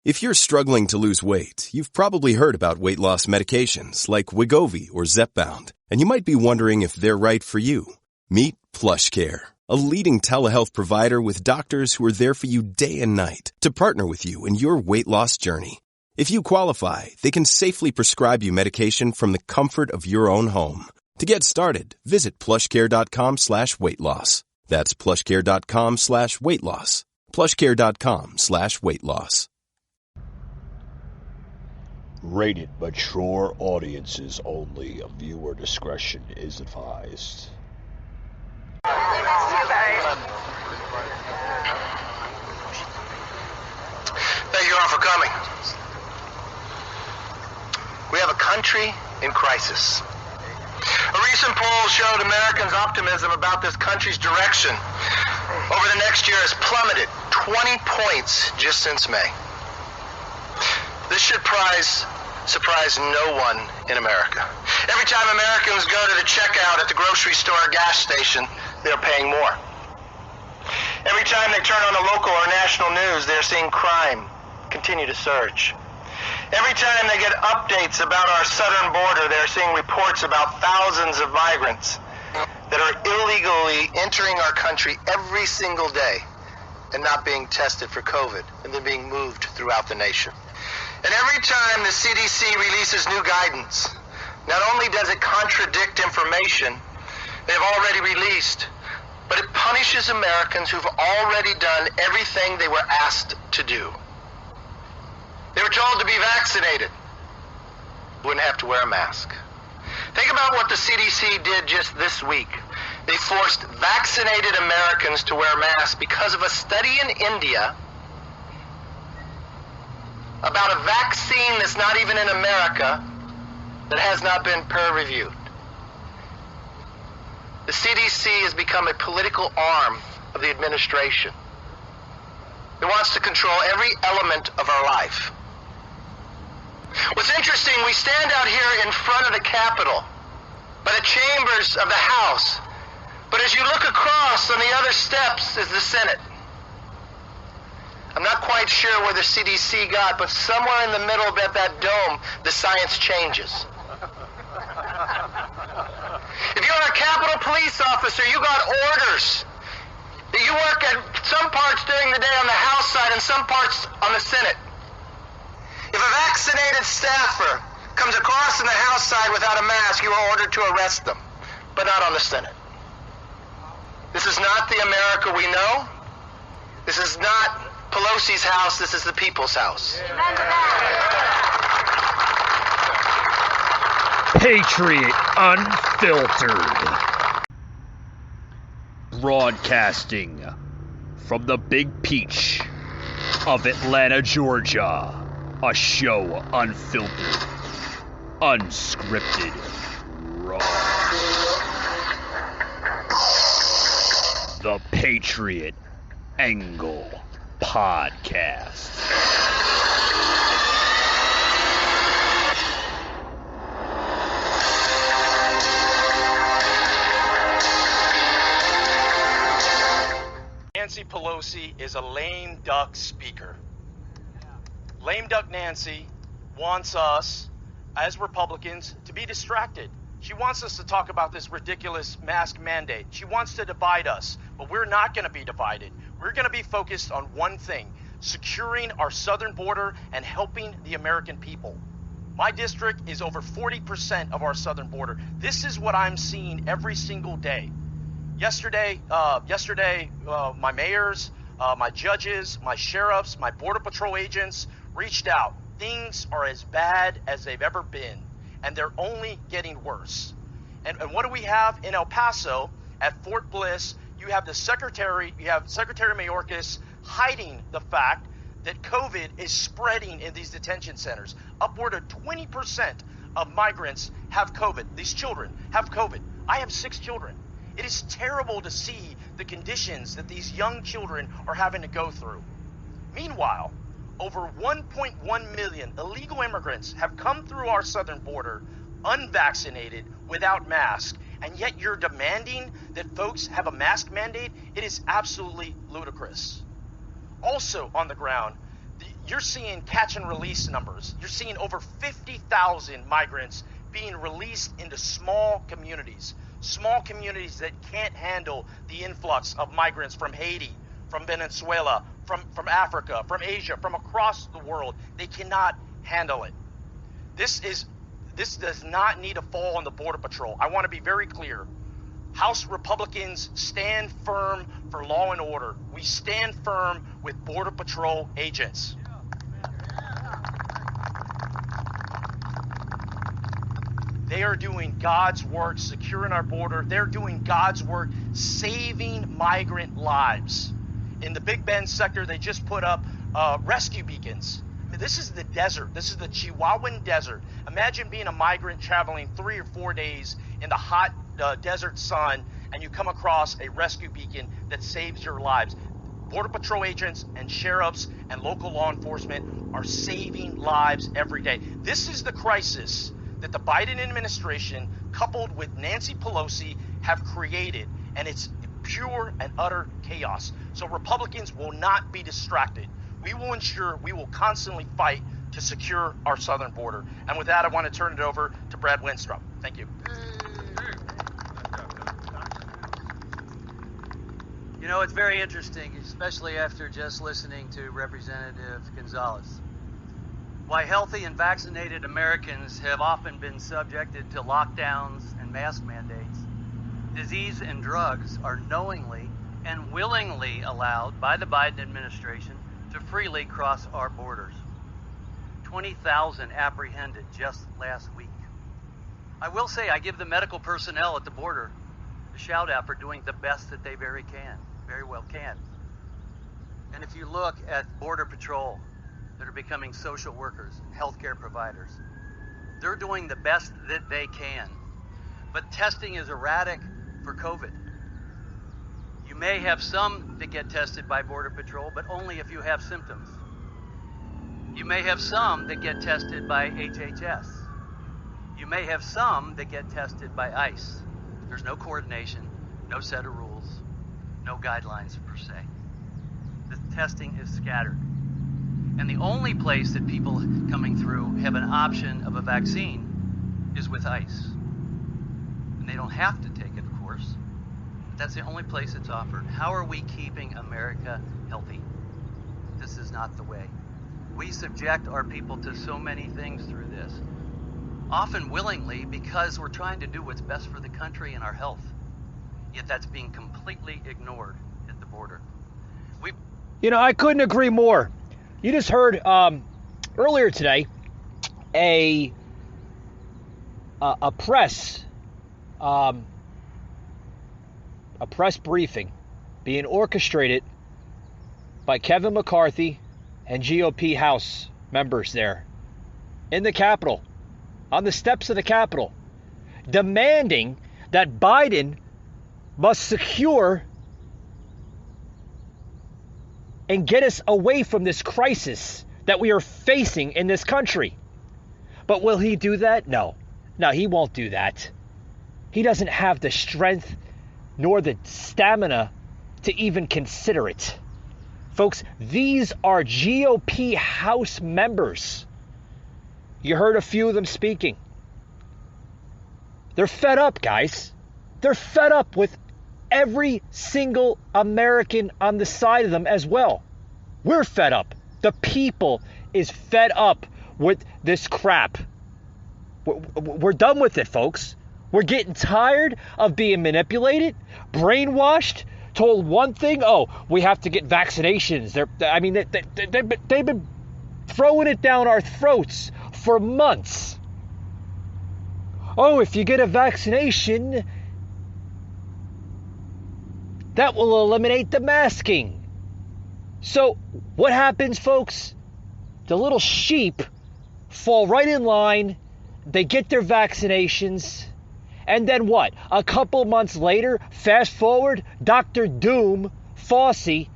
If you're struggling to lose weight, you've probably heard about weight loss medications like Wegovy or Zepbound, and you might be wondering if they're right for you. Meet PlushCare, a leading telehealth provider with doctors who are there for you day and night to partner with you in your weight loss journey. If you qualify, they can safely prescribe you medication from the comfort of your own home. To get started, visit plushcare.com/weightloss. That's plushcare.com/weightloss. plushcare.com/weightloss. Rated mature audiences only. Viewer discretion is advised. Thank you all for coming. We have a country in crisis. A recent poll showed Americans' optimism about this country's direction over the next year has plummeted 20 points just since May. This should surprise no one in America. Every time Americans go to the checkout at the grocery store or gas station, they're paying more. Every time they turn on the local or national news, they're seeing crime continue to surge. Every time they get updates about our southern border, they're seeing reports about thousands of migrants that are illegally entering our country every single day and not being tested for COVID and then being moved throughout the nation. And every time the CDC releases new guidance, not only does it contradict information they've already released, but it punishes Americans who've already done everything they were asked to do. They were told to be vaccinated, wouldn't have to wear a mask. Think about what the CDC did just this week. They forced vaccinated Americans to wear masks because of a study in India about a vaccine that's not even in America that has not been peer-reviewed. The CDC has become a political arm of the administration. It wants to control every element of our life. What's interesting, we stand out here in front of the Capitol, by the chambers of the House, but as you look across on the other steps is the Senate. I'm not quite sure where the CDC got, but somewhere in the middle of that dome, the science changes. If you're a Capitol police officer, you got orders. You work at some parts during the day on the House side and some parts on the Senate. If a vaccinated staffer comes across in the House side without a mask, you are ordered to arrest them, but not on the Senate. This is not the America we know. This is not Pelosi's house. This is the people's house. Patriot Unfiltered. Broadcasting from the Big Peach of Atlanta, Georgia. A show unfiltered, unscripted, raw. The Patriot Angle Podcast. Nancy Pelosi is a lame duck speaker. Lame duck Nancy wants us, as Republicans, to be distracted. She wants us to talk about this ridiculous mask mandate. She wants to divide us, but we're not going to be divided. We're going to be focused on one thing: securing our southern border and helping the American people. My district is over 40% of our southern border. This is what I'm seeing every single day. Yesterday, my mayors, my judges, my sheriffs, my border patrol agents reached out. Things are as bad as they've ever been, and they're only getting worse. And what do we have in El Paso at Fort Bliss? You have Secretary Mayorkas hiding the fact that COVID is spreading in these detention centers. Upward of 20% of migrants have COVID. These children have COVID. I have 6 children. It is terrible to see the conditions that these young children are having to go through. Meanwhile, over 1.1 million illegal immigrants have come through our southern border unvaccinated, without masks, and yet you're demanding that folks have a mask mandate? It is absolutely ludicrous. Also on the ground, you're seeing catch and release numbers. You're seeing over 50,000 migrants being released into small communities that can't handle the influx of migrants from Haiti, from Venezuela, from Africa, from Asia, from across the world. They cannot handle it. This does not need to fall on the Border Patrol. I want to be very clear. House Republicans stand firm for law and order. We stand firm with Border Patrol agents. They are doing God's work securing our border. They're doing God's work saving migrant lives. In the Big Bend sector, they just put up rescue beacons. I mean, this is the desert. This is the Chihuahuan desert. Imagine being a migrant traveling 3 or 4 days in the hot desert sun, and you come across a rescue beacon that saves your lives. Border Patrol agents and sheriffs and local law enforcement are saving lives every day. This is the crisis that the Biden administration, coupled with Nancy Pelosi, have created, and it's pure and utter chaos. So Republicans will not be distracted. We will ensure we will constantly fight to secure our southern border. And with that, I want to turn it over to Brad Winstrup. Thank you. You know, it's very interesting, especially after just listening to Representative Gonzalez. Why healthy and vaccinated Americans have often been subjected to lockdowns and mask mandates, disease and drugs are knowingly and willingly allowed by the Biden administration to freely cross our borders. 20,000 apprehended just last week. I will say I give the medical personnel at the border a shout out for doing the best that they very well can. And if you look at Border Patrol that are becoming social workers and healthcare providers, they're doing the best that they can. But testing is erratic for COVID. You may have some that get tested by Border Patrol, but only if you have symptoms. You may have some that get tested by HHS. You may have some that get tested by ICE. There's no coordination, no set of rules, no guidelines per se. The testing is scattered. And the only place that people coming through have an option of a vaccine is with ICE. And they don't have to take it, of course. But that's the only place it's offered. How are we keeping America healthy? This is not the way. We subject our people to so many things through this, often willingly because we're trying to do what's best for the country and our health. Yet that's being completely ignored at the border. I couldn't agree more. You just heard earlier today a press briefing being orchestrated by Kevin McCarthy and GOP House members there in the Capitol, on the steps of the Capitol, demanding that Biden must secure and get us away from this crisis that we are facing in this country. But will he do that? No, he won't do that. He doesn't have the strength nor the stamina to even consider it. Folks, these are GOP House members. You heard a few of them speaking. They're fed up, guys. They're fed up with every single American on the side of them as well. We're fed up. The people is fed up with this crap. We're done with it, folks. We're getting tired of being manipulated, brainwashed, told one thing. Oh, we have to get vaccinations. They've been throwing it down our throats for months. Oh, if you get a vaccination, that will eliminate the masking. So what happens, folks? The little sheep fall right in line. They get their vaccinations. And then what? A couple months later, fast forward, Dr. Doom, Fauci,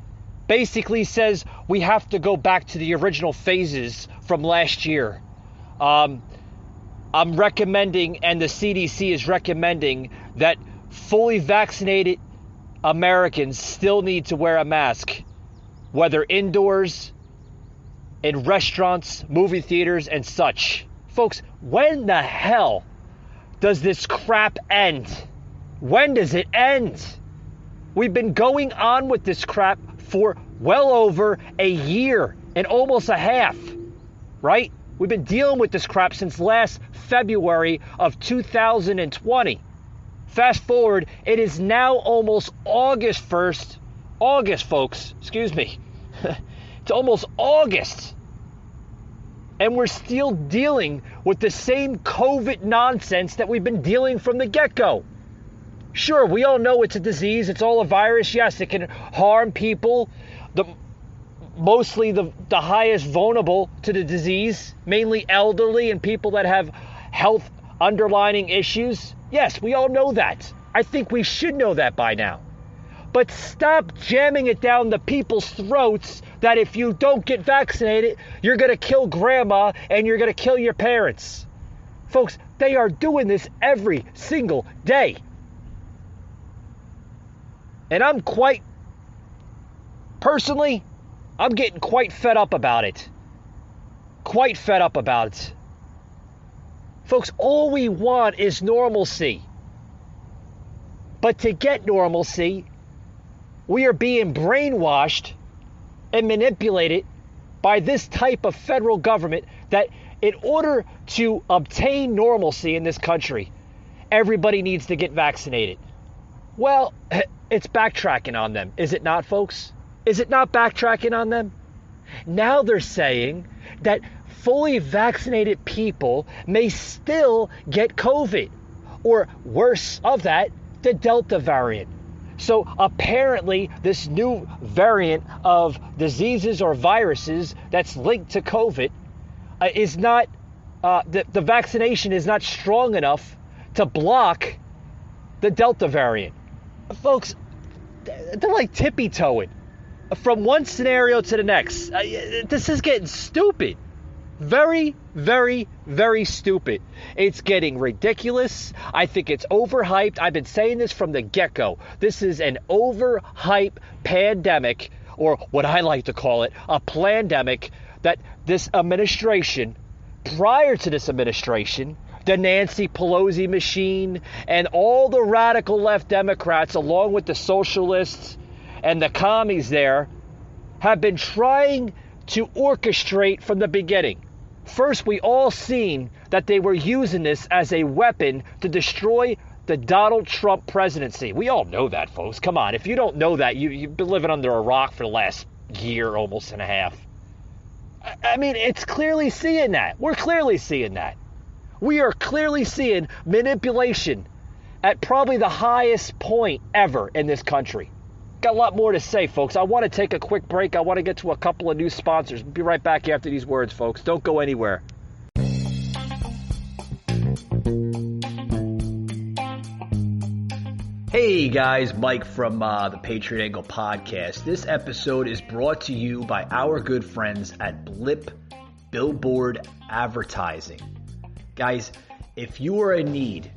basically says we have to go back to the original phases from last year. I'm recommending, and the CDC is recommending, that fully vaccinated Americans still need to wear a mask, whether indoors in restaurants, movie theaters, and such. Folks, when the hell does this crap end? When does it end? We've been going on with this crap for well over a year and almost a half, right? We've been dealing with this crap since last February of 2020. Fast forward, it is now almost August 1st. August, folks, excuse me. It's almost August. And we're still dealing with the same COVID nonsense that we've been dealing from the get-go. Sure, we all know it's a disease. It's all a virus. Yes, it can harm people. Mostly the highest vulnerable to the disease, mainly elderly and people that have health underlying issues. Yes, we all know that. I think we should know that by now. But stop jamming it down the people's throats that if you don't get vaccinated, you're going to kill grandma and you're going to kill your parents. Folks, they are doing this every single day. And I'm getting quite fed up about it. Quite fed up about it. Folks, all we want is normalcy. But to get normalcy, we are being brainwashed and manipulated by this type of federal government that in order to obtain normalcy in this country, everybody needs to get vaccinated. Well, it's backtracking on them, is it not, folks? Is it not backtracking on them? Now they're saying that fully vaccinated people may still get COVID, or worse of that, the Delta variant. So apparently this new variant of diseases or viruses that's linked to COVID is not, the vaccination is not strong enough to block the Delta variant. Folks, they're like tippy-toeing from one scenario to the next. This is getting stupid. Very, very, very stupid. It's getting ridiculous. I think it's overhyped. I've been saying this from the get-go. This is an overhyped pandemic, or what I like to call it, a plandemic, that this administration, prior to this administration, the Nancy Pelosi machine, and all the radical left Democrats, along with the socialists and the commies there, have been trying to orchestrate from the beginning. First, we all seen that they were using this as a weapon to destroy the Donald Trump presidency. We all know that, folks. Come on. If you don't know that, you've been living under a rock for the last year, almost and a half. I mean, it's clearly seeing that. We're clearly seeing that. We are clearly seeing manipulation at probably the highest point ever in this country. Got a lot more to say, folks. I want to take a quick break. I want to get to a couple of new sponsors. We'll be right back after these words, folks. Don't go anywhere. Hey guys, Mike from the Patriot Angle Podcast. This episode is brought to you by our good friends at Blip Billboard Advertising. Guys, if you are in need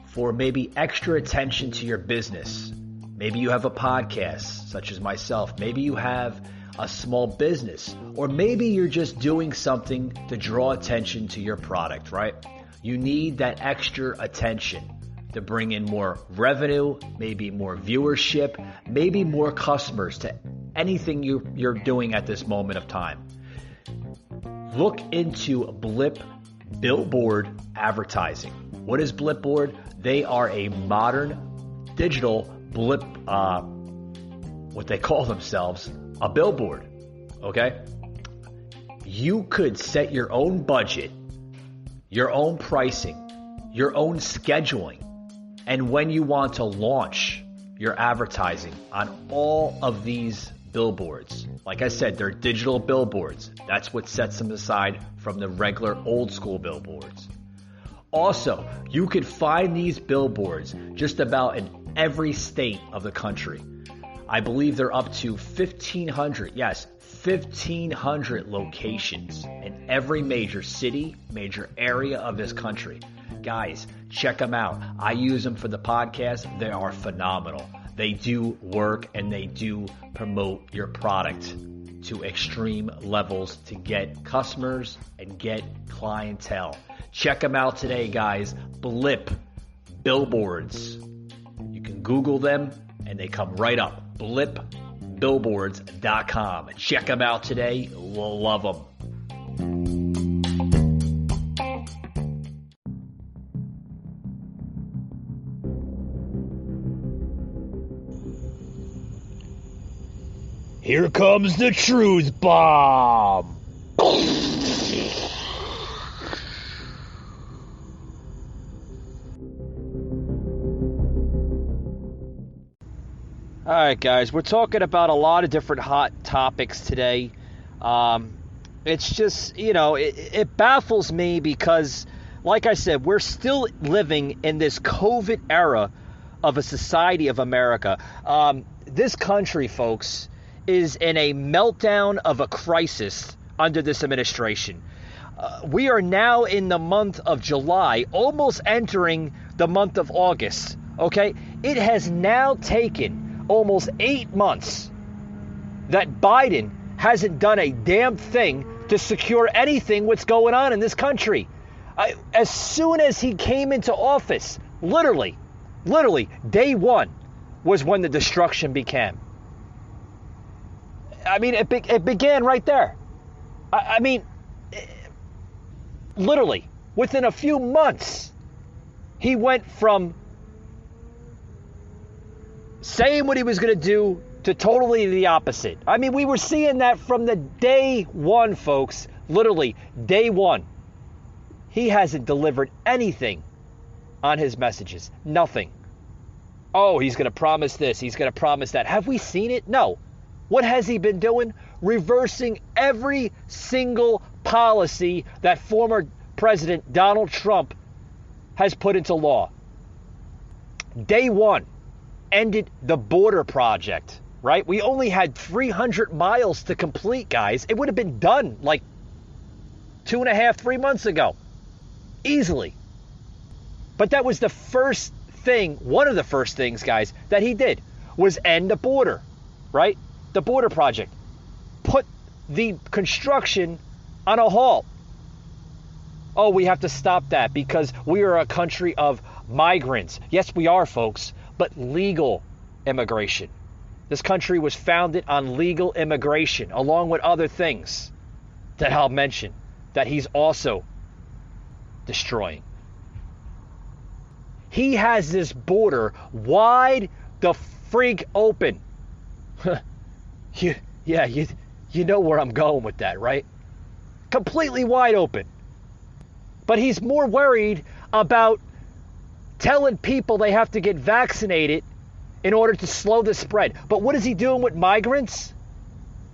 for maybe extra attention to your business, maybe you have a podcast such as myself, maybe you have a small business, or maybe you're just doing something to draw attention to your product, right? You need that extra attention to bring in more revenue, maybe more viewership, maybe more customers to anything you're doing at this moment of time. Look into Blip Billboard Advertising. What is Blipboard? They are a modern digital blip, what they call themselves, a billboard, okay? You could set your own budget, your own pricing, your own scheduling, and when you want to launch your advertising on all of these billboards. Like I said, they're digital billboards. That's what sets them aside from the regular old school billboards. Also, you could find these billboards just about in every state of the country. I believe they're up to 1,500, yes, 1,500 locations in every major city, major area of this country. Guys, check them out. I use them for the podcast. They are phenomenal. They do work and they do promote your product to extreme levels to get customers and get clientele. Check them out today, guys. Blip Billboards. You can Google them and they come right up. blipbillboards.com. Check them out today. We'll love them. Here comes the truth bomb. All right, guys, we're talking about a lot of different hot topics today. It's just, it baffles me because, like I said, we're still living in this COVID era of a society of America. This country, folks, is in a meltdown of a crisis under this administration. We are now in the month of July, almost entering the month of August, okay? It has now taken almost 8 months that Biden hasn't done a damn thing to secure anything what's going on in this country. As soon as he came into office, literally, day one was when the destruction began. I mean, it began right there. Literally, within a few months, he went from saying what he was going to do to totally the opposite. I mean, we were seeing that from the day one, folks. Literally, day one. He hasn't delivered anything on his messages. Nothing. Oh, he's going to promise this. He's going to promise that. Have we seen it? No. What has he been doing? Reversing every single policy that former President Donald Trump has put into law. Day one ended the border project, right? We only had 300 miles to complete, guys. It would have been done like 2.5, 3 months ago. Easily. But that was the first thing, one of the first things, guys, that he did was end the border, right? The border project. Put the construction on a halt. Oh, we have to stop that because we are a country of migrants. Yes, we are, folks, but legal immigration. This country was founded on legal immigration, along with other things that I'll mention that he's also destroying. He has this border wide the freak open. You know where I'm going with that, right? Completely wide open. But he's more worried about telling people they have to get vaccinated in order to slow the spread. But what is he doing with migrants?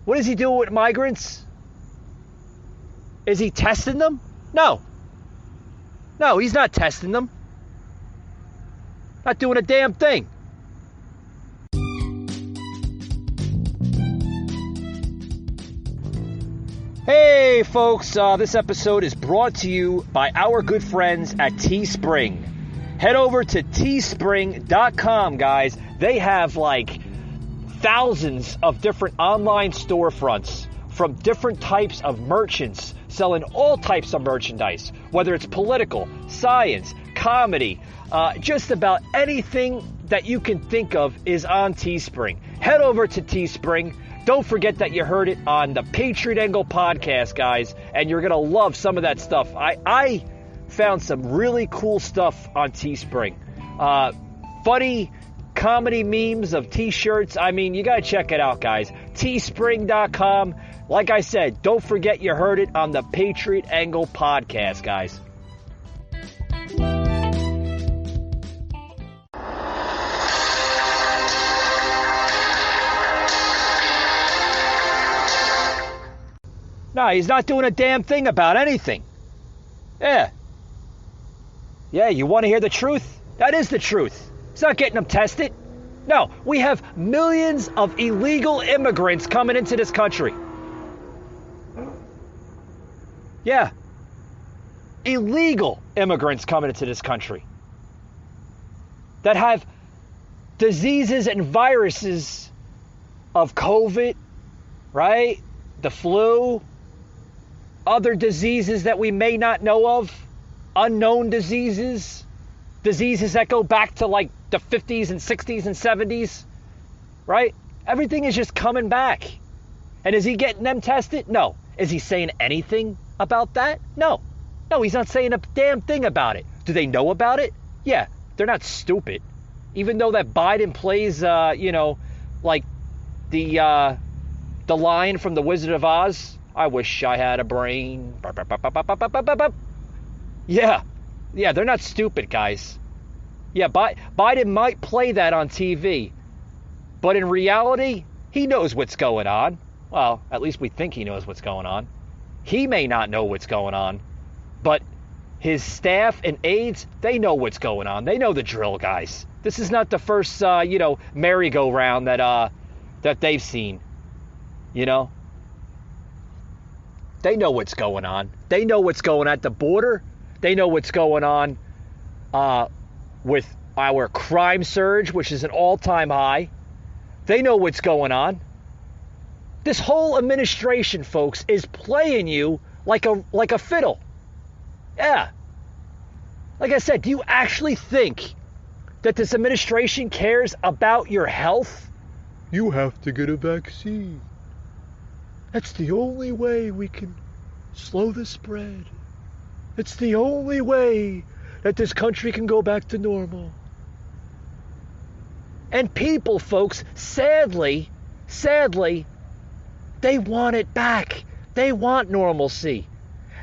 What is he doing with migrants? Is he testing them? No. No, he's not testing them. Not doing a damn thing. Hey folks, this episode is brought to you by our good friends at Teespring. Head over to teespring.com, guys. They have like thousands of different online storefronts from different types of merchants selling all types of merchandise, whether it's political, science, comedy, just about anything that you can think of is on Teespring. Head over to Teespring. Don't forget that you heard it on the Patriot Angle podcast, guys, and you're going to love some of that stuff. I found some really cool stuff on Teespring. Funny comedy memes of t-shirts. I mean, you got to check it out, guys. Teespring.com. Like I said, don't forget you heard it on the Patriot Angle podcast, guys. No, he's not doing a damn thing about anything. Yeah, you want to hear the truth? That is the truth. It's not getting them tested. No, we have millions of illegal immigrants coming into this country. Yeah. Illegal immigrants coming into this country that have diseases and viruses of COVID, right? the flu, other diseases that we may not know of, unknown diseases, diseases that go back to like the 50s and 60s and 70s, right? Everything is just coming back. And is he getting them tested? No. Is he saying anything about that? No. No, he's not saying a damn thing about it. Do they know about it? Yeah, they're not stupid. Even though that Biden plays, like the lion from The Wizard of Oz. I wish I had a brain. Yeah, they're not stupid, guys. Yeah, Biden might play that on TV, but in reality, he knows what's going on. Well, at least we think he knows what's going on. He may not know what's going on, but his staff and aides, they know what's going on. They know the drill, guys. This is not the first, merry-go-round that they've seen. You know? They know what's going on. They know what's going on at the border. They know what's going on with our crime surge, which is an all-time high. They know what's going on. This whole administration, folks, is playing you like a fiddle. Yeah. Like I said, do you actually think that this administration cares about your health? You have to get a vaccine. That's the only way we can slow the spread. It's the only way that this country can go back to normal. And people, folks, sadly, they want it back. They want normalcy.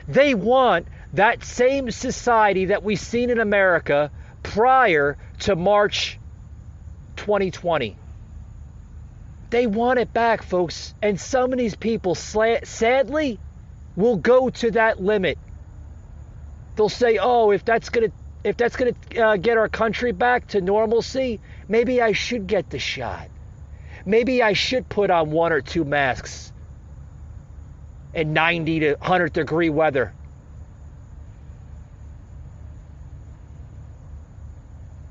They want that same society that we've seen in America prior to March 2020. They want it back, folks. And some of these people, sadly, will go to that limit. They'll say, oh, if that's gonna get our country back to normalcy, maybe I should get the shot. Maybe I should put on 1 or 2 masks in 90 to 100 degree weather.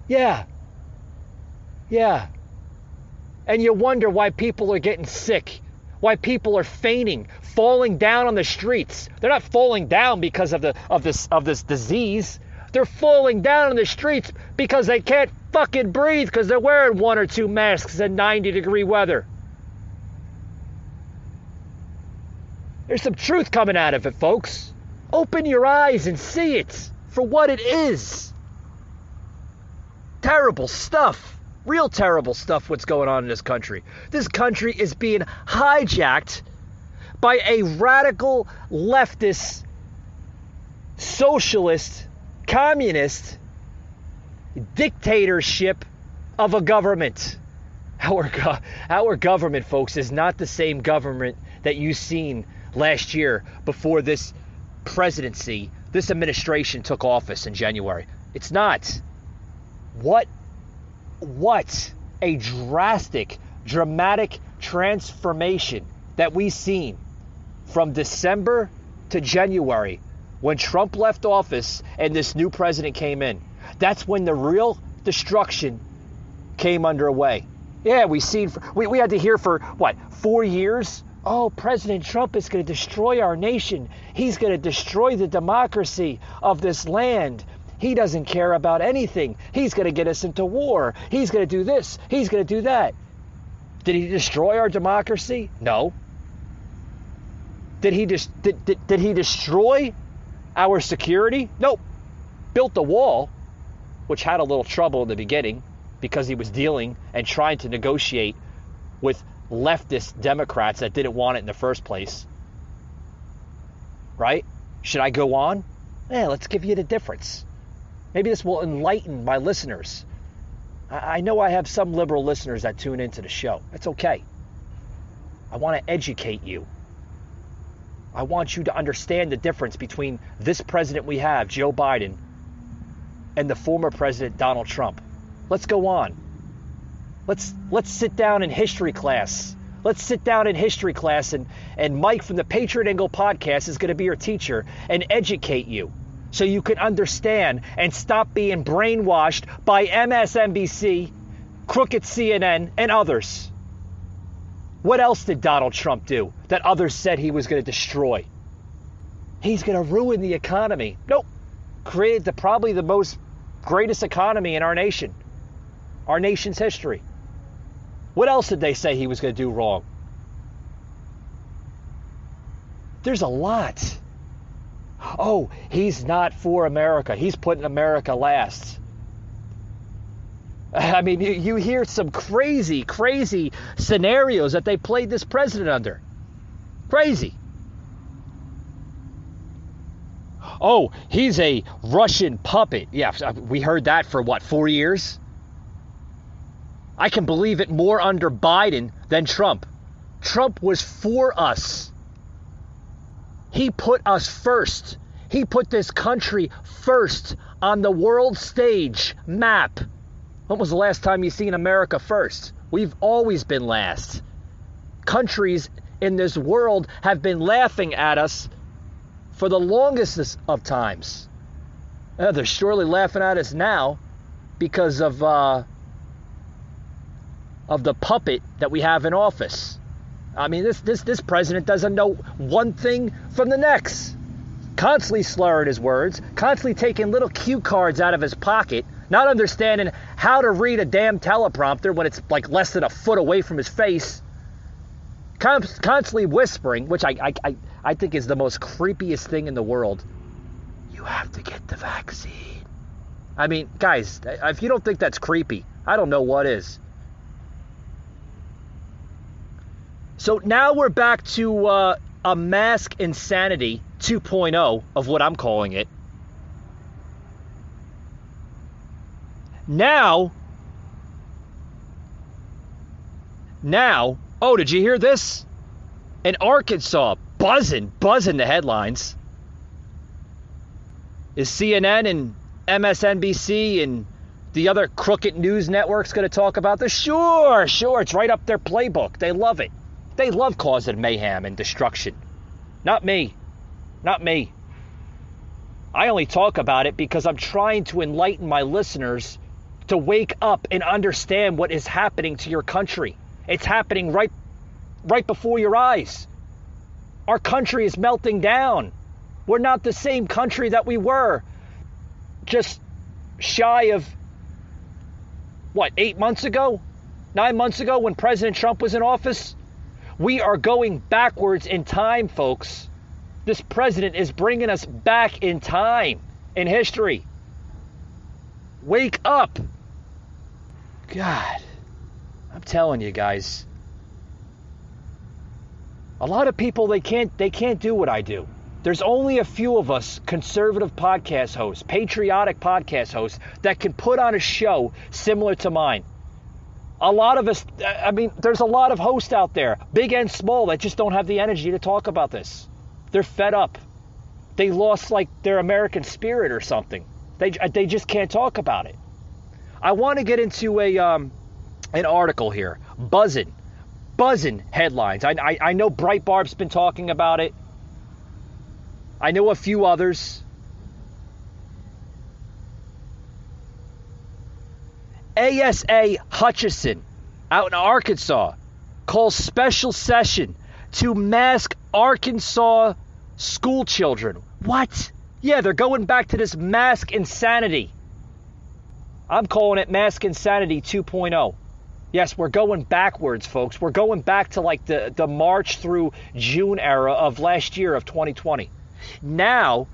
Yeah. And you wonder why people are getting sick, why people are fainting, falling down on the streets. They're not falling down because of this disease. They're falling down on the streets because they can't fucking breathe because they're wearing 1 or 2 masks in 90 degree weather. There's some truth coming out of it, folks. Open your eyes and see it for what it is. Terrible stuff. Real terrible stuff what's going on in this country. This country is being hijacked by a radical leftist, socialist, communist dictatorship of a government. Our government, folks, is not the same government that you've seen last year before this presidency, this administration took office in January. It's not. What a drastic, dramatic transformation that we've seen from December to January when Trump left office and this new president came in. That's when the real destruction came underway. Yeah, we had to hear for, 4 years? Oh, President Trump is going to destroy our nation. He's going to destroy the democracy of this land. He doesn't care about anything. He's going to get us into war. He's going to do this. He's going to do that. Did he destroy our democracy? No. Did he destroy our security? Nope. Built the wall, which had a little trouble in the beginning because he was dealing and trying to negotiate with leftist Democrats that didn't want it in the first place. Right? Should I go on? Yeah, let's give you the difference. Maybe this will enlighten my listeners. I know I have some liberal listeners that tune into the show. That's okay. I want to educate you. I want you to understand the difference between this president we have, Joe Biden, and the former president, Donald Trump. Let's go on. Let's sit down in history class. Let's sit down in history class and Mike from the Patriot Angle podcast is going to be your teacher and educate you so you can understand and stop being brainwashed by MSNBC, crooked CNN, and others. What else did Donald Trump do that others said he was going to destroy? He's going to ruin the economy. Nope. Created probably the most greatest economy in our nation, our nation's history. What else did they say he was going to do wrong? There's a lot. Oh, he's not for America. He's putting America last. I mean, you hear some crazy, crazy scenarios that they played this president under. Crazy. Oh, he's a Russian puppet. Yeah, we heard that for what, 4 years? I can believe it more under Biden than Trump. Trump was for us. He put us first. He put this country first on the world stage map. When was the last time you seen America first? We've always been last. Countries in this world have been laughing at us for the longest of times. They're surely laughing at us now because of the puppet that we have in office. I mean, this president doesn't know one thing from the next. Constantly slurring his words, constantly taking little cue cards out of his pocket, not understanding how to read a damn teleprompter when it's like less than a foot away from his face. Constantly whispering, which I think is the most creepiest thing in the world. You have to get the vaccine. I mean, guys, if you don't think that's creepy, I don't know what is. So now we're back to a mask insanity 2.0 of what I'm calling it. Now, oh, did you hear this? In Arkansas, buzzing the headlines. Is CNN and MSNBC and the other crooked news networks going to talk about this? Sure, it's right up their playbook. They love it. They love causing mayhem and destruction. Not me. I only talk about it because I'm trying to enlighten my listeners to wake up and understand what is happening to your country. It's happening right before your eyes. Our country is melting down. We're not the same country that we were just shy of, 8 months ago? 9 months ago when President Trump was in office? We are going backwards in time, folks. This president is bringing us back in time, in history. Wake up. God, I'm telling you guys. A lot of people, they can't do what I do. There's only a few of us conservative podcast hosts, patriotic podcast hosts, that can put on a show similar to mine. A lot of us, I mean, there's a lot of hosts out there, big and small, that just don't have the energy to talk about this. They're fed up. They lost their American spirit or something. They just can't talk about it. I want to get into an article here. Buzzing headlines. I know Breitbart's been talking about it. I know a few others. ASA Hutchison out in Arkansas calls special session to mask Arkansas school children. What? Yeah, they're going back to this mask insanity. I'm calling it mask insanity 2.0. Yes, we're going backwards, folks. We're going back to the March through June era of last year of 2020. Now,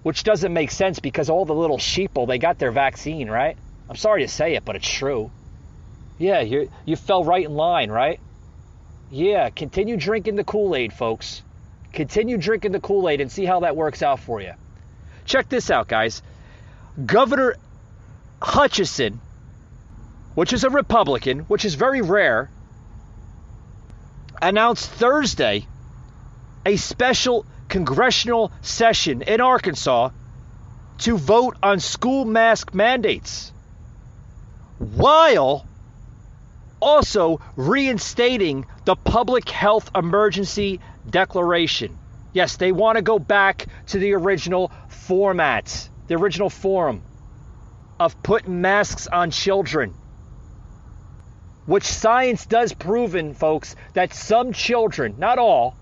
which doesn't make sense because all the little sheeple, they got their vaccine, right? I'm sorry to say it, but it's true. Yeah, you fell right in line, right? Yeah, continue drinking the Kool-Aid, folks. Continue drinking the Kool-Aid and see how that works out for you. Check this out, guys. Governor Hutchison, which is a Republican, which is very rare, announced Thursday a special congressional session in Arkansas to vote on school mask mandates, while also reinstating the public health emergency declaration. Yes, they want to go back to the original format, the original form of putting masks on children. which science does proven, folks, that some children, not all,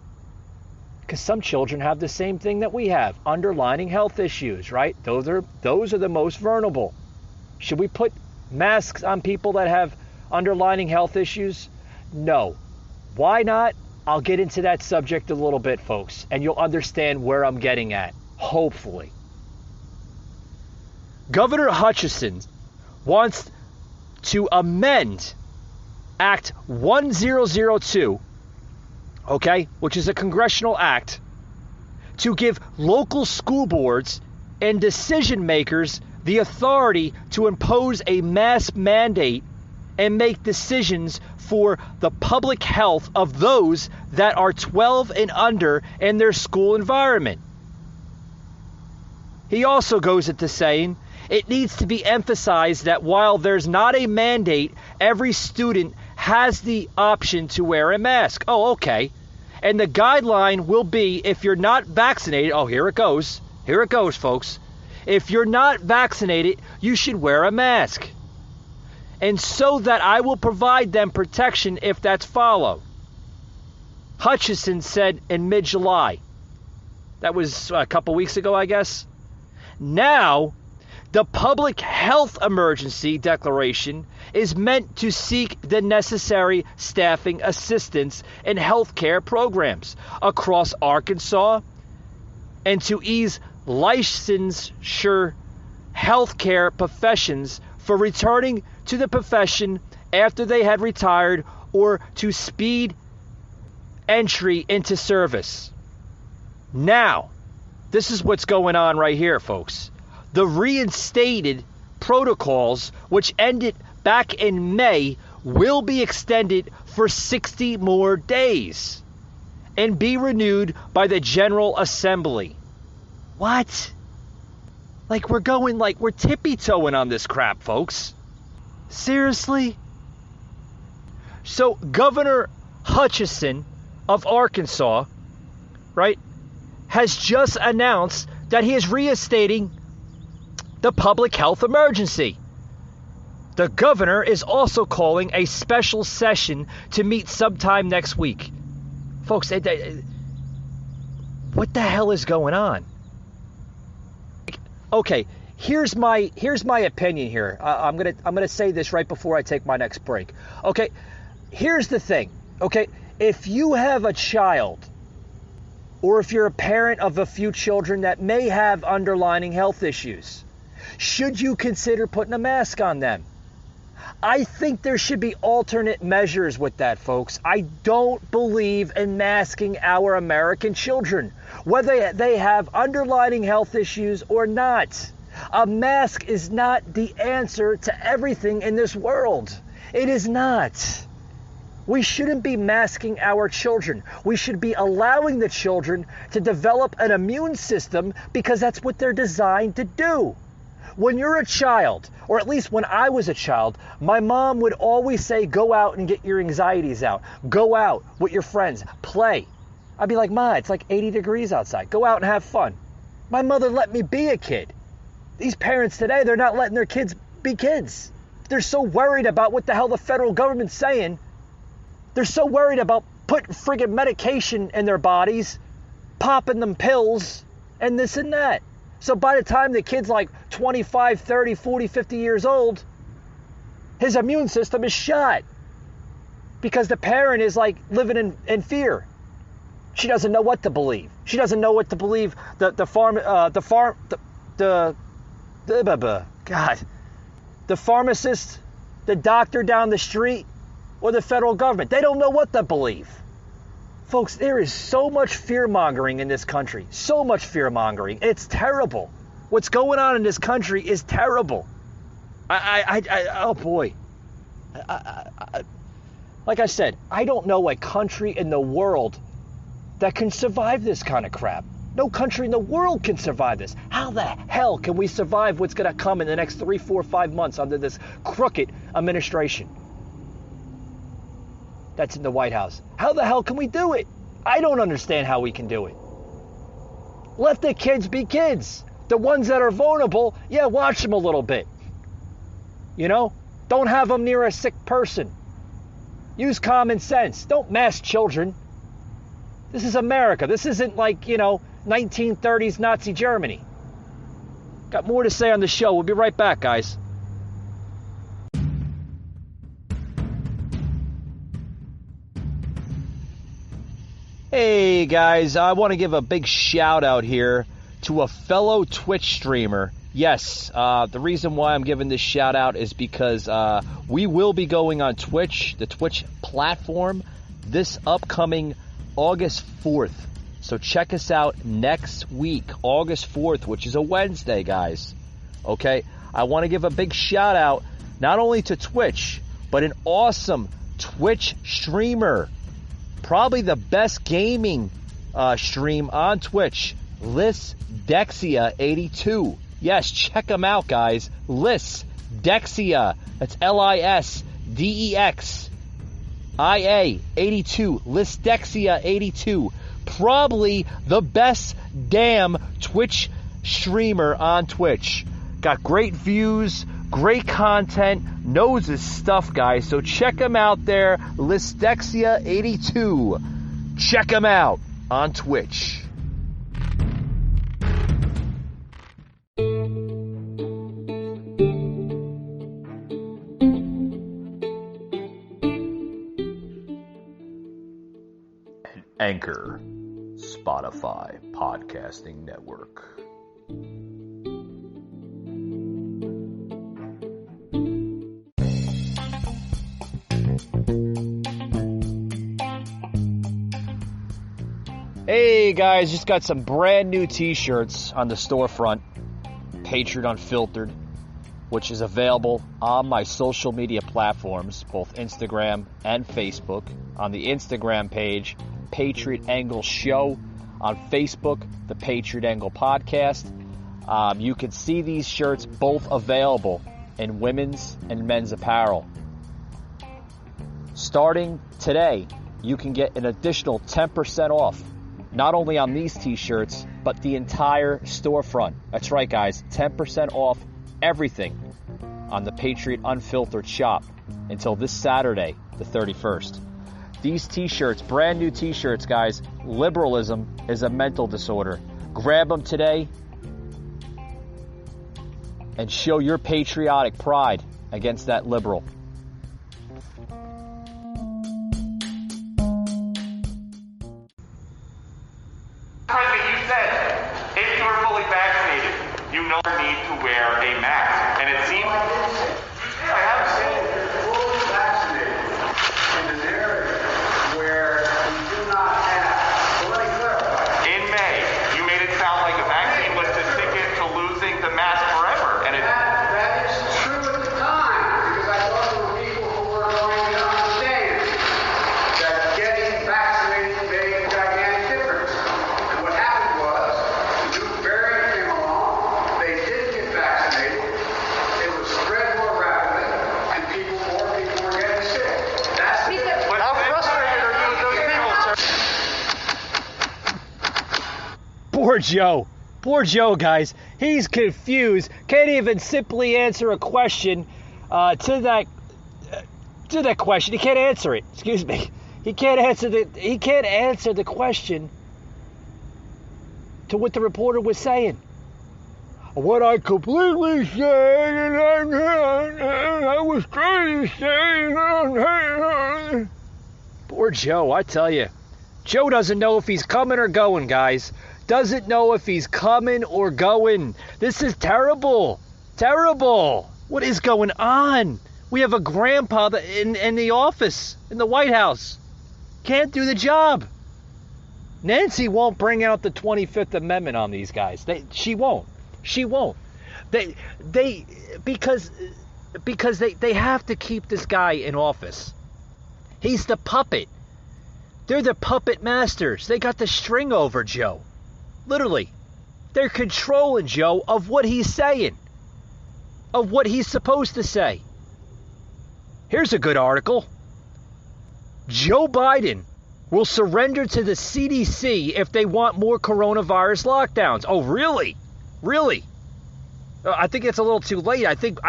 because some children have the same thing that we have, underlying health issues, right? Those are the most vulnerable. Should we put masks on people that have underlying health issues? No. Why not? I'll get into that subject a little bit, folks, and you'll understand where I'm getting at, hopefully. Governor Hutchinson wants to amend Act 1002, okay, which is a congressional act, to give local school boards and decision makers the authority to impose a mask mandate and make decisions for the public health of those that are 12 and under in their school environment. He also goes into saying it needs to be emphasized that while there's not a mandate, every student has the option to wear a mask. Oh, okay. And the guideline will be if you're not vaccinated. Oh, here it goes. Here it goes, folks. If you're not vaccinated, you should wear a mask. And so that I will provide them protection if that's followed. Hutchinson said in mid-July. That was a couple weeks ago, I guess. Now, the public health emergency declaration is meant to seek the necessary staffing assistance in healthcare programs across Arkansas and to ease licensure healthcare professions for returning to the profession after they had retired or to speed entry into service. Now, this is what's going on right here, folks. The reinstated protocols, which ended back in May, will be extended for 60 more days and be renewed by the General Assembly. What? Like we're tippy-toeing on this crap, folks. Seriously? So Governor Hutchinson of Arkansas, right, has just announced that he is reinstating the public health emergency. The governor is also calling a special session to meet sometime next week. Folks, what the hell is going on? Okay, here's my opinion here. I'm gonna say this right before I take my next break. Okay, here's the thing. Okay, if you have a child, or if you're a parent of a few children that may have underlying health issues, should you consider putting a mask on them? I think there should be alternate measures with that, folks. I don't believe in masking our American children, whether they have underlying health issues or not. A mask is not the answer to everything in this world. It is not. We shouldn't be masking our children. We should be allowing the children to develop an immune system because that's what they're designed to do. When you're a child, or at least when I was a child, my mom would always say, go out and get your anxieties out. Go out with your friends. Play. I'd be like, Ma, it's like 80 degrees outside. Go out and have fun. My mother let me be a kid. These parents today, they're not letting their kids be kids. They're so worried about what the hell the federal government's saying. They're so worried about putting friggin' medication in their bodies, popping them pills, and this and that. So by the time the kid's like 25, 30, 40, 50 years old, his immune system is shot because the parent is like living in fear. She doesn't know what to believe. She doesn't know what to believe. The pharmacist, the doctor down the street, or the federal government. They don't know what to believe. Folks, there is so much fear-mongering in this country. So much fear-mongering. It's terrible. What's going on in this country is terrible. Oh boy. Like I said, I don't know a country in the world that can survive this kind of crap. No country in the world can survive this. How the hell can we survive what's going to come in the next 3, 4, 5 months under this crooked administration that's in the White House? How the hell can we do it? I don't understand how we can do it. Let the kids be kids. The ones that are vulnerable, yeah, watch them a little bit. You know, don't have them near a sick person. Use common sense. Don't mass children. This is America. This isn't like, 1930s Nazi Germany. Got more to say on the show. We'll be right back, guys. Hey, guys. I want to give a big shout out here to a fellow Twitch streamer. Yes, the reason why I'm giving this shout out is because we will be going on Twitch, the Twitch platform, this upcoming August 4th. So check us out next week, August 4th, which is a Wednesday, guys. Okay? I want to give a big shout out not only to Twitch, but an awesome Twitch streamer. Probably the best gaming stream on Twitch, Dexia82. Yes, check them out, guys. Dexia. That's LISDEXIA 82. Dexia 82. Probably the best damn Twitch streamer on Twitch. Got great views, great content, knows his stuff, guys. So check him out there. Dexia 82. Check him out on Twitch. Anchor, Spotify Podcasting Network. Hey guys, just got some brand new t-shirts on the storefront, Patriot Unfiltered, which is available on my social media platforms, both Instagram and Facebook. On the Instagram page, Patriot Angle Show. On Facebook, the Patriot Angle Podcast. You can see these shirts both available in women's and men's apparel. Starting today, you can get an additional 10% off, not only on these t-shirts, but the entire storefront. That's right, guys, 10% off everything on the Patriot Unfiltered shop until this Saturday, the 31st. These t-shirts, brand new t-shirts, guys. Liberalism is a mental disorder. Grab them today and show your patriotic pride against that liberal. President, you said if you are fully vaccinated, you no longer need to wear a mask. And it seems I haven't seen fully vaccinated in an area where we do not have. So let me clarify. in May, you made it sound like a vaccine was the ticket to losing the mask forever. And That is true at the time, because I thought there were people who were going to understand that getting vaccinated made a gigantic difference. And what happened was, the new variant came along, they didn't get vaccinated, it was spread more rapidly, and more people were getting sick. That's the difference. how frustrated are you with those people, sir? Poor Joe, guys. He's confused. Can't even simply answer a question to that question. He can't answer it. Excuse me. He can't answer the question to what the reporter was saying. What I completely said, and I was trying to say. Poor Joe, I tell you. Joe doesn't know if he's coming or going, guys. Doesn't know if he's coming or going. This is terrible. Terrible. What is going on? We have a grandpa in the office, in the White House. Can't do the job. Nancy won't bring out the 25th Amendment on these guys. She won't. Because they have to keep this guy in office. He's the puppet. They're the puppet masters. They got the string over Joe. Literally. They're controlling Joe of what he's saying. Of what he's supposed to say. Here's a good article. Joe Biden will surrender to the CDC if they want more coronavirus lockdowns. Oh, really? Really? I think it's a little too late. I think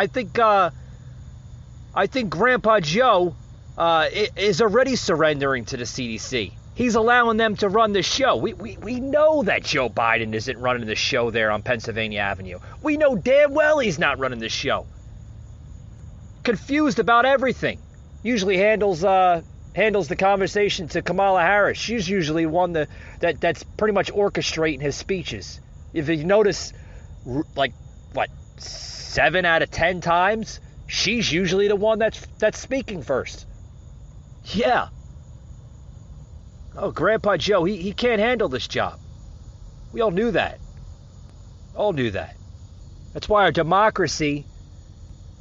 Grandpa Joe is already surrendering to the CDC. He's allowing them to run the show. We know that Joe Biden isn't running the show there on Pennsylvania Avenue. We know damn well he's not running the show. Confused about everything. Usually handles the conversation to Kamala Harris. She's usually one that's pretty much orchestrating his speeches. If you notice, like, 7 out of 10 times, she's usually the one that's speaking first. Yeah. Oh, Grandpa Joe, he can't handle this job. We all knew that. All knew that. That's why our democracy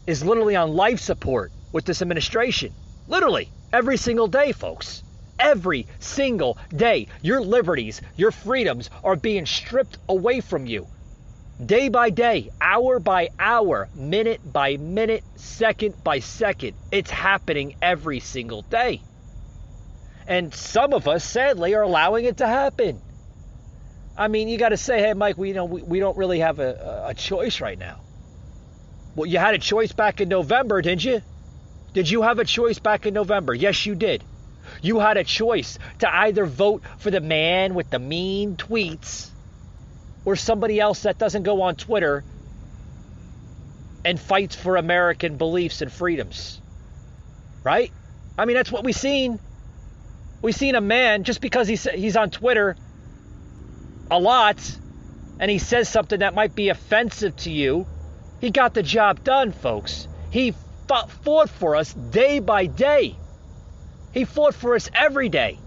is literally on life support with this administration. Literally, every single day, folks. Every single day, your liberties, your freedoms are being stripped away from you. Day by day, hour by hour, minute by minute, second by second. It's happening every single day. And some of us, sadly, are allowing it to happen. I mean, you got to say, hey, Mike, we don't really have a choice right now. Well, you had a choice back in November, didn't you? Did you have a choice back in November? Yes, you did. You had a choice to either vote for the man with the mean tweets or somebody else that doesn't go on Twitter and fights for American beliefs and freedoms. Right? I mean, that's what we've seen. We've seen a man, just because he's on Twitter a lot and he says something that might be offensive to you, he got the job done, folks. He fought for us day by day. He fought for us every day.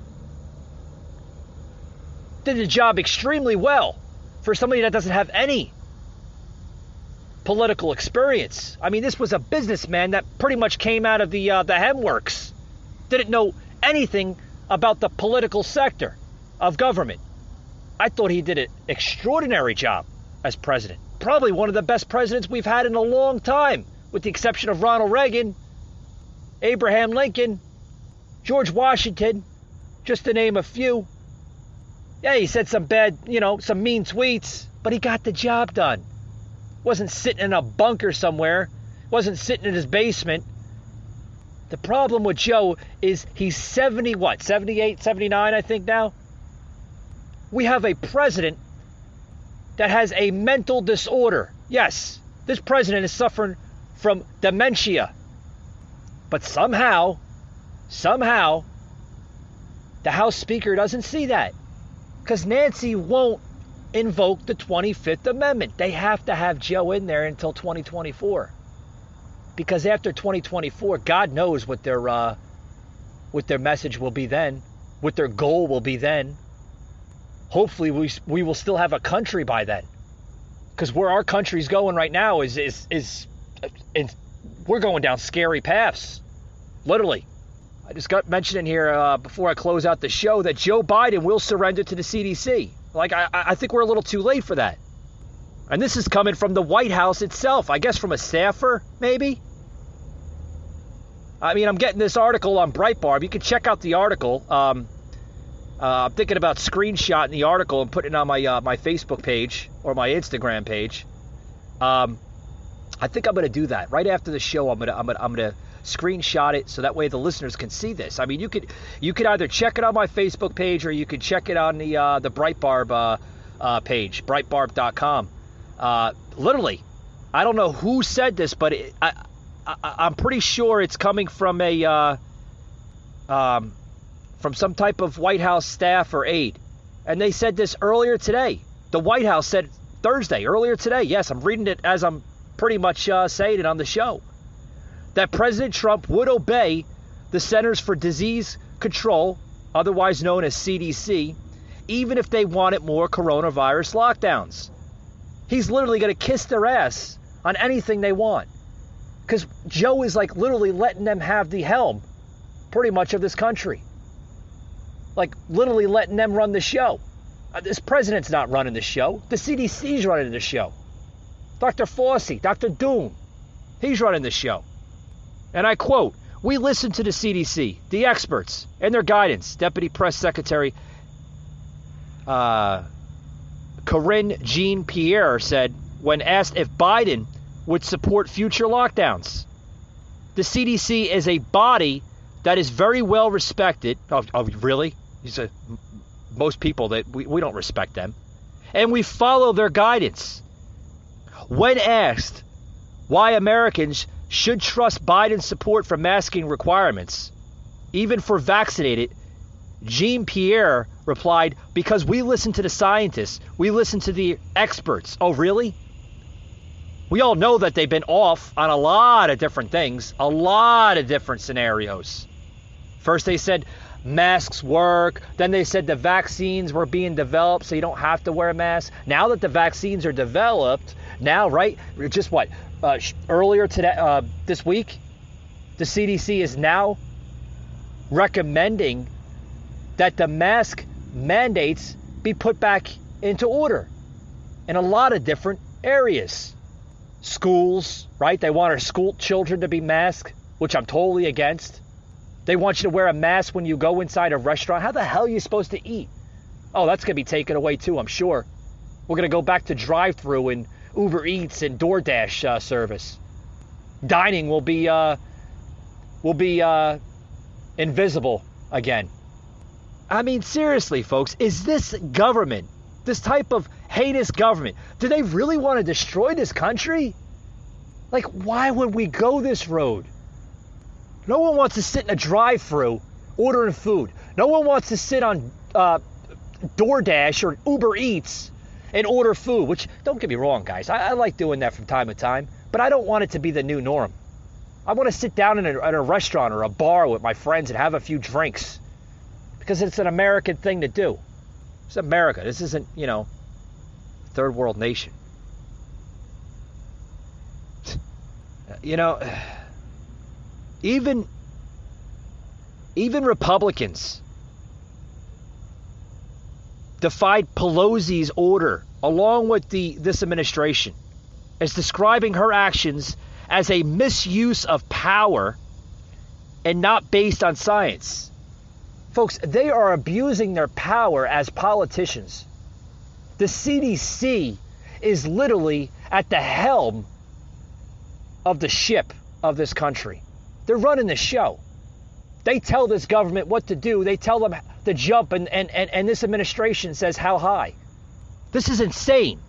Did the job extremely well for somebody that doesn't have any political experience. I mean, this was a businessman that pretty much came out of the hem works. Didn't know anything about the political sector of government. I thought he did an extraordinary job as president. Probably one of the best presidents we've had in a long time, with the exception of Ronald Reagan, Abraham Lincoln, George Washington, just to name a few. Yeah, he said some some mean tweets, but he got the job done. Wasn't sitting in a bunker somewhere, wasn't sitting in his basement. The problem with Joe is he's 78, 79, I think now. We have a president that has a mental disorder. Yes, this president is suffering from dementia. But somehow, the House Speaker doesn't see that. Because Nancy won't invoke the 25th Amendment. They have to have Joe in there until 2024. Because after 2024, God knows what their message will be then, what their goal will be then. Hopefully we will still have a country by then. Because where our country's going right now is we're going down scary paths. Literally. I just got mentioned in here before I close out the show that Joe Biden will surrender to the CDC. Like, I think we're a little too late for that. And this is coming from the White House itself. I guess from a staffer, maybe? I mean, I'm getting this article on Breitbart. You can check out the article. I'm thinking about screenshotting the article and putting it on my Facebook page or my Instagram page. I think I'm going to do that right after the show. I'm gonna screenshot it so that way the listeners can see this. I mean, you could either check it on my Facebook page or you could check it on the Breitbart page, Breitbart.com. Literally, I don't know who said this, but I'm pretty sure it's coming from from some type of White House staff or aide. And they said this earlier today. The White House said Thursday, earlier today. Yes, I'm reading it as I'm pretty much saying it on the show. That President Trump would obey the Centers for Disease Control, otherwise known as CDC, even if they wanted more coronavirus lockdowns. He's literally going to kiss their ass on anything they want. Because Joe is like literally letting them have the helm, pretty much, of this country. Like literally letting them run the show. This president's not running the show. The CDC's running the show. Dr. Fauci, Dr. Doom, he's running the show. And I quote, "We listen to the CDC, the experts, and their guidance," Deputy Press Secretary Karine Jean-Pierre said when asked if Biden would support future lockdowns. The CDC is a body that is very well respected. Oh really? Most people that we don't respect them. And we follow their guidance. When asked why Americans should trust Biden's support for masking requirements, even for vaccinated, Jean-Pierre replied, because we listen to the scientists, we listen to the experts. Oh, really? We all know that they've been off on a lot of different things, a lot of different scenarios. First they said masks work, then they said the vaccines were being developed so you don't have to wear a mask. Now that the vaccines are developed, now, right, just what, earlier today, this week, the CDC is now recommending that the mask mandates be put back into order in a lot of different areas. Schools, right? They want our school children to be masked, which I'm totally against. They want you to wear a mask when you go inside a restaurant. How the hell are you supposed to eat? Oh, that's going to be taken away too, I'm sure. We're going to go back to drive-thru and Uber Eats and DoorDash service. Dining will be invisible again. I mean, seriously, folks, is this government, this type of heinous government, do they really want to destroy this country? Like, why would we go this road? No one wants to sit in a drive-thru ordering food. No one wants to sit on DoorDash or Uber Eats and order food, which, don't get me wrong, guys, I like doing that from time to time, but I don't want it to be the new norm. I want to sit down at a restaurant or a bar with my friends and have a few drinks because it's an American thing to do. It's America. This isn't, third world nation. Even Republicans defied Pelosi's order along with this administration as describing her actions as a misuse of power and not based on science. Folks, they are abusing their power as politicians. The CDC is literally at the helm of the ship of this country. They're running the show. They tell this government what to do. They tell them to jump, and this administration says how high. This is insane.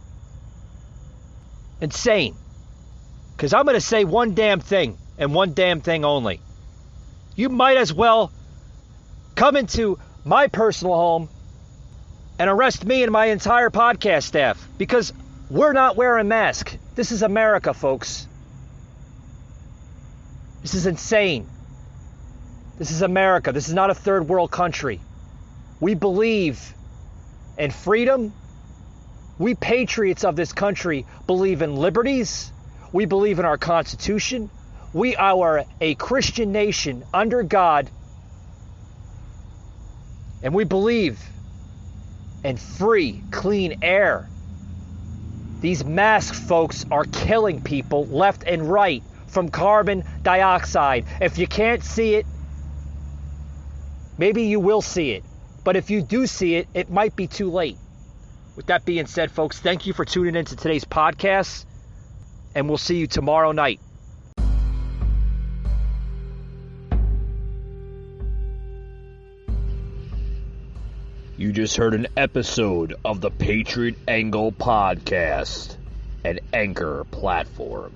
Insane. Because I'm going to say one damn thing, and one damn thing only. You might as well come into my personal home and arrest me and my entire podcast staff, because we're not wearing masks. This is America, folks. This is insane. This is America. This is not a third world country. We believe in freedom. We patriots of this country believe in liberties. We believe in our Constitution. We are a Christian nation under God. And we believe in free, clean air. These masks, folks, are killing people left and right from carbon dioxide. If you can't see it, maybe you will see it. But if you do see it, it might be too late. With that being said, folks, thank you for tuning in to today's podcast, and we'll see you tomorrow night. You just heard an episode of the Patriot Angle Podcast, an Anchor platform.